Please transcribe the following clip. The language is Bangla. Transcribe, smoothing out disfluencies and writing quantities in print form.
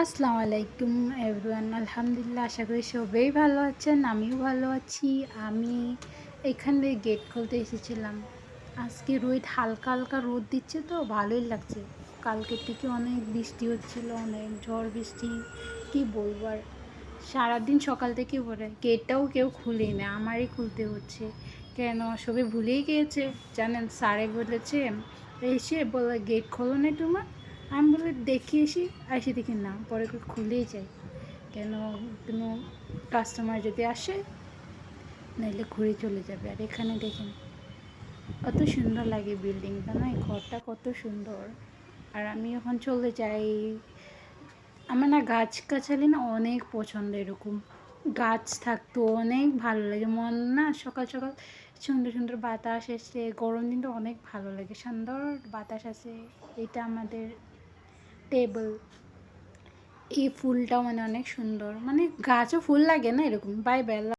আসসালামু আলাইকুম এভরিওয়ান। আলহামদুলিল্লাহ, আশা করি সবাই ভালো আছেন। আমিও ভালো আছি। আমি এখানে গেট খুলতে এসেছিলাম। আজকে রোদ হালকা হালকা রোদ দিচ্ছে, তো ভালোই লাগছে। কালকের থেকে অনেক বৃষ্টি হচ্ছিল, অনেক ঝড় বৃষ্টি, কি বলবো আর। সারাদিন সকাল থেকে পরে গেটটাও কেউ খুলেই না, আমারই খুলতে হচ্ছে। কেন সবাই ভুলেই গিয়েছে জানেন, স্যারে বলেছে এসে বলে গেট খোলো না তোমার। আমি বলে দেখি এসে দেখি না, পরে খুলেই যাই। কেন কোনো কাস্টমার যদি আসে, নাইলে ঘুরে চলে যাবে। আর এখানে দেখেন কত সুন্দর লাগে বিল্ডিংটা, না ঘরটা কত সুন্দর। আর আমি এখন চলে যাই। আমার না গাছগাছালি না অনেক পছন্দ, এরকম গাছ থাকতো অনেক ভালো লাগে। মন না সকাল সকাল সুন্দর সুন্দর বাতাস এসে, গরম দিনটা অনেক ভালো লাগে, সুন্দর বাতাস আসে। এটা আমাদের টেবল, এই ফুলটাও মানে অনেক সুন্দর, মানে গাছও ফুল লাগে না এরকম। Bye bye.